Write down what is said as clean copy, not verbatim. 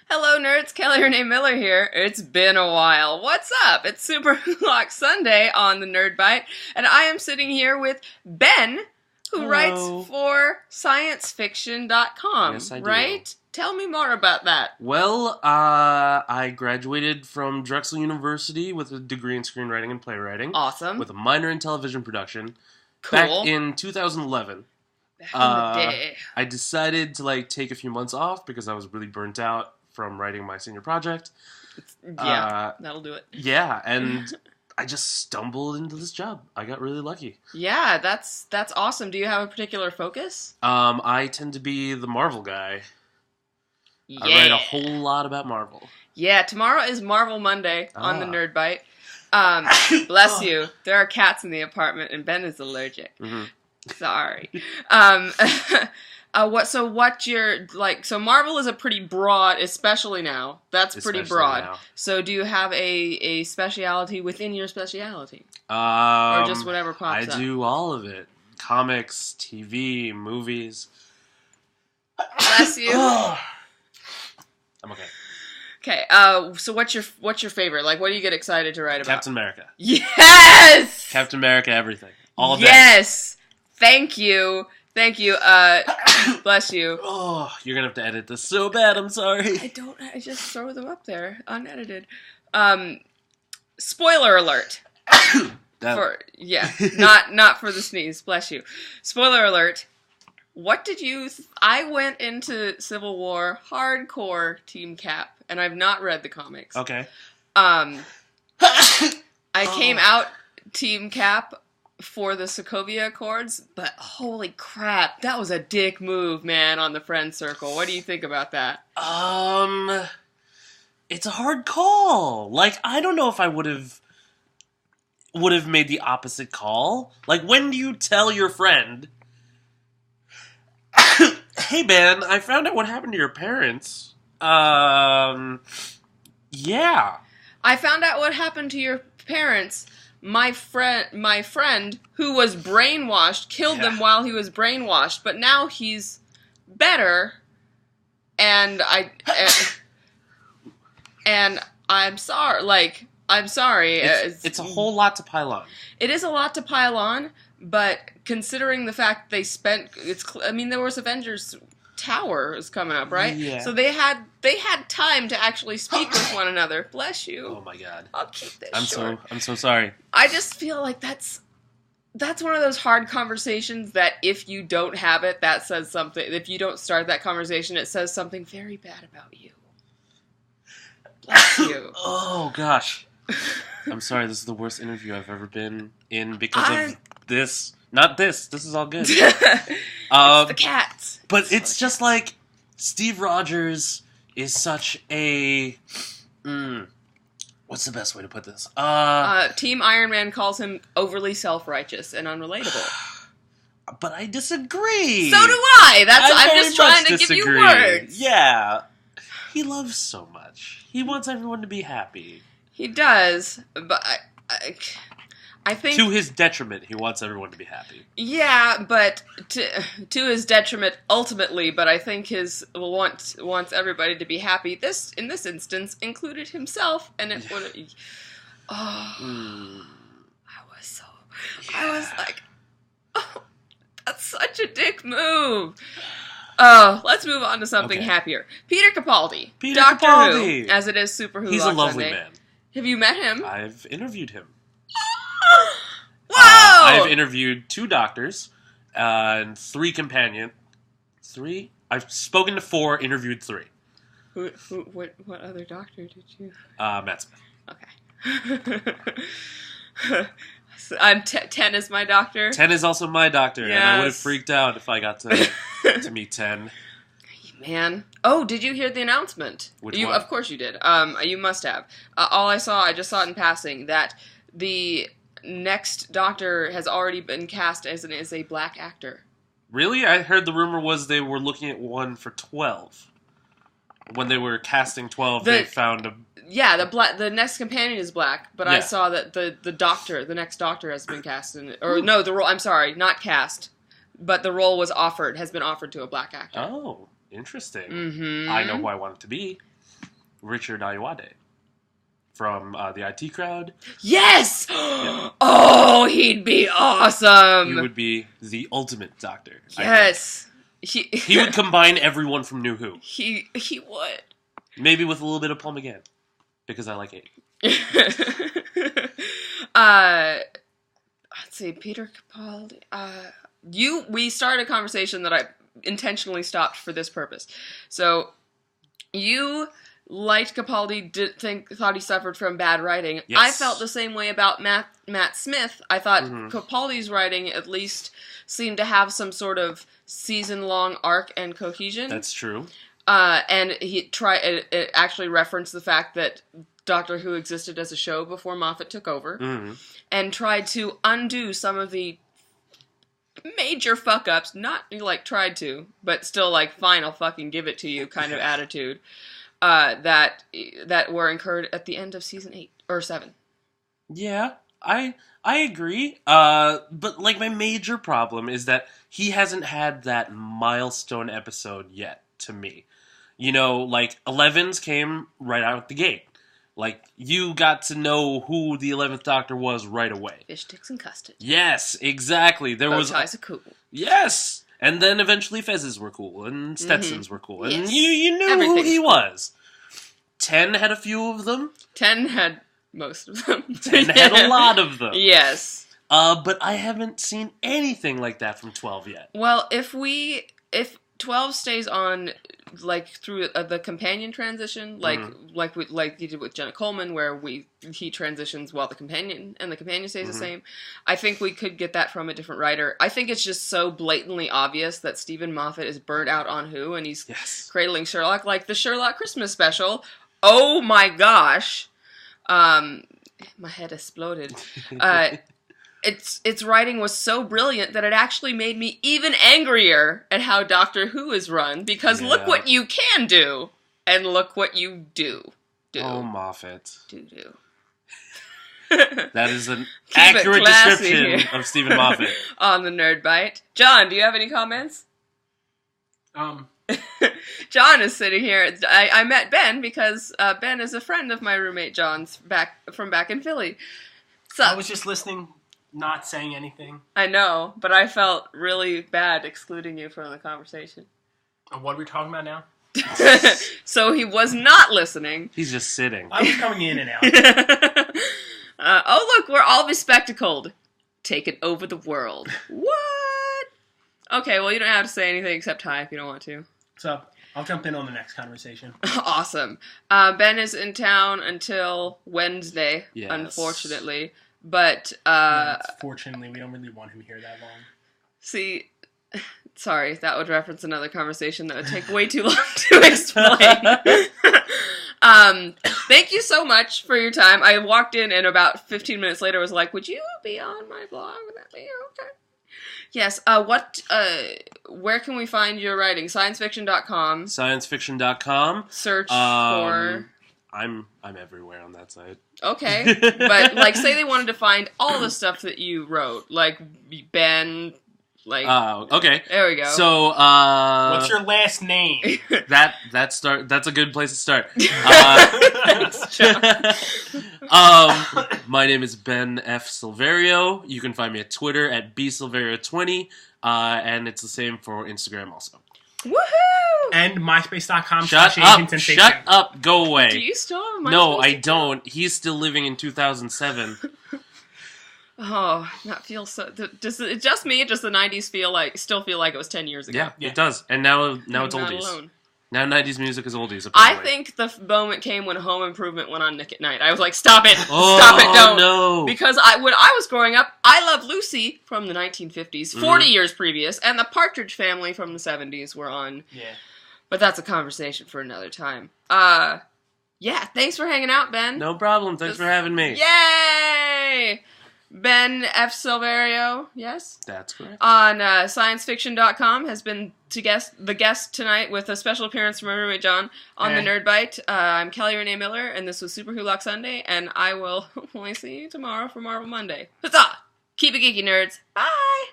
Hello, nerds. Kelly Renee Miller here. It's been a while. What's up? It's Superwholock Sunday on the Nerdbyte, and I am sitting here with Ben, who Hello. writes for sciencefiction.com. Yes, I do. Right? Tell me more about that. Well, I graduated from Drexel University with a degree in screenwriting and playwriting. Awesome. With a minor in television production. Cool. Back in 2011. Back in the day. I decided to take a few months off because I was really burnt out from writing my senior project. Yeah, that'll do it. Yeah, and I just stumbled into this job. I got really lucky. Yeah, that's awesome. Do you have a particular focus? I tend to be the Marvel guy. Yeah. I write a whole lot about Marvel. Yeah, tomorrow is Marvel Monday on the Nerdbyte. Bless you. There are cats in the apartment, and Ben is allergic. Mm-hmm. Sorry. So Marvel is a pretty broad, especially now. That's pretty broad. Now. So do you have a speciality within your speciality? Or just whatever pops up? I do all of it. Comics, TV, movies. Bless you. I'm okay. Okay, so what's your favorite? What do you get excited to write about? Captain America. Yes! Captain America, everything. All day. Yes! Thank you. Bless you. Oh, you're gonna have to edit this so bad, I'm sorry. I just throw them up there, unedited. Spoiler alert. Not for the sneeze, bless you. Spoiler alert. What did you... I went into Civil War hardcore Team Cap, and I've not read the comics. Okay. I came out Team Cap for the Sokovia Accords, but holy crap, that was a dick move, man, on the friend circle. What do you think about that? It's a hard call. I don't know if I would have made the opposite call. When do you tell your friend, hey man, I found out what happened to your parents. Yeah. I found out what happened to your parents. My friend who was brainwashed killed them while he was brainwashed, but now he's better, and I'm sorry. I'm sorry. It's a whole lot to pile on. It is a lot to pile on, but considering the fact they spent, there was Avengers Tower is coming up, right? Yeah. So they had time to actually speak with one another. Bless you. Oh my god. I'll keep this short. I'm so sorry. I just feel like that's one of those hard conversations that if you don't have it, that says something. If you don't start that conversation, it says something very bad about you. Bless you. Oh gosh. I'm sorry, this is the worst interview I've ever been in because of this. Not this. This is all good. It's the cats. But it's just Steve Rogers is such a... what's the best way to put this? Team Iron Man calls him overly self-righteous and unrelatable. But I disagree. So do I. I'm just trying to give you words. Yeah. He loves so much. He wants everyone to be happy. He does, but I think... To his detriment, he wants everyone to be happy. Yeah, but to his detriment ultimately, but I think his wants everybody to be happy. This, in this instance, included himself, and it would... I was like, oh, that's such a dick move. Oh, let's move on to something happier. Peter Capaldi. Doctor Who, as it is Superwholock He's a lovely Sunday. man. Have you met him? I've interviewed him. Whoa! I've interviewed 2 doctors and 3 companions. 3? I've spoken to 4, interviewed 3. What other doctor did you... Matt Smith. Okay. So 10 is my doctor? 10 is also my doctor, yes. And I would have freaked out if I got to meet 10. Man. Oh, did you hear the announcement? Which one? Of course you did. You must have. I just saw it in passing, that the next Doctor has already been cast as a black actor. Really? I heard the rumor was they were looking at one for 12. When they were casting 12, they found a... Yeah, the next companion is black, but I saw that the next Doctor has been cast in... no, the role... I'm sorry, not cast. But the role has been offered to a black actor. Oh, interesting. Mm-hmm. I know who I want it to be. Richard Ayoade from the IT Crowd. Yes! Yeah. Oh, he'd be awesome! He would be the ultimate Doctor. Yes. He would combine everyone from New Who. He would. Maybe with a little bit of Paul McGann. Because I like it. Let's see, Peter Capaldi. We started a conversation that I intentionally stopped for this purpose. So, you liked Capaldi, thought he suffered from bad writing. Yes. I felt the same way about Matt Smith. I thought Capaldi's writing at least seemed to have some sort of season-long arc and cohesion. That's true. And it actually referenced the fact that Doctor Who existed as a show before Moffat took over, and tried to undo some of the major fuck-ups, not like tried to, but still like, fine, I'll fucking give it to you kind of attitude, that were incurred at the end of season 8, or 7. Yeah, I agree, but like my major problem is that he hasn't had that milestone episode yet, to me. You know, like, 11's came right out the gate. Like, you got to know who the 11th Doctor was right away. Fish sticks and custard. Yes, exactly. Bow ties are cool. Yes! And then eventually Fezzes were cool, and Stetsons were cool, and Yes. you knew who he was. 10 had a few of them. 10 had most of them. 10 had a lot of them. Yes. But I haven't seen anything like that from 12 yet. Well, if 12 stays on, like, through the companion transition, like you did with Jenna Coleman, where he transitions while the companion stays the same, I think we could get that from a different writer. I think it's just so blatantly obvious that Stephen Moffat is burnt out on Who, and he's cradling Sherlock, like the Sherlock Christmas special. Oh my gosh. My head exploded. Its writing was so brilliant that it actually made me even angrier at how Doctor Who is run, because look what you can do, and look what you do. Oh, Moffat. Do. That is an accurate description of Stephen Moffat. On the Nerdbyte. John, do you have any comments? John is sitting here. I met Ben because Ben is a friend of my roommate John's back in Philly. So, I was just listening, not saying anything. I know, but I felt really bad excluding you from the conversation. And what are we talking about now? So he was not listening. He's just sitting. I was coming in and out. Oh, look, we're all bespectacled. Taking over the world. What? Okay, well, you don't have to say anything except hi if you don't want to. So, I'll jump in on the next conversation. Awesome. Ben is in town until Wednesday, Yes. unfortunately. But, Fortunately, we don't really want him here that long. See, sorry, that would reference another conversation that would take way too long to explain. Thank you so much for your time. I walked in and about 15 minutes later was like, would you be on my blog? Would that be okay? Yes, where can we find your writing? Sciencefiction.com. Sciencefiction.com. Search for... I'm everywhere on that site. Okay, but, like, say they wanted to find all the stuff that you wrote, like, Ben, like... okay. There we go. So, what's your last name? that's a good place to start. Thanks, John. My name is Ben F. Silverio. You can find me at Twitter at bsilverio20, and it's the same for Instagram also. Woohoo! And myspace.com. Shut up, go away. Do you still have MySpace? No, I don't. He's still living in 2007. Oh, that feels so... Does it just me? Does the 90s still feel like it was 10 years ago? Yeah, it does. And now it's not oldies. Alone. Now 90s music is oldies, apparently. I think the moment came when Home Improvement went on Nick at Night. I was like, stop it! Oh, Stop it, don't! No. Because when I was growing up, I Love Lucy from the 1950s, 40 years previous, and the Partridge Family from the 70s were on. Yeah. But that's a conversation for another time. Yeah, thanks for hanging out, Ben. No problem. Thanks for having me. Yay! Ben F. Silverio, yes? That's correct. On sciencefiction.com has been the guest tonight with a special appearance from my roommate John on the Nerdbyte. I'm Kelly Renee Miller, and this was Superwholock Sunday, and I will hopefully see you tomorrow for Marvel Monday. Huzzah! Keep it geeky, nerds. Bye!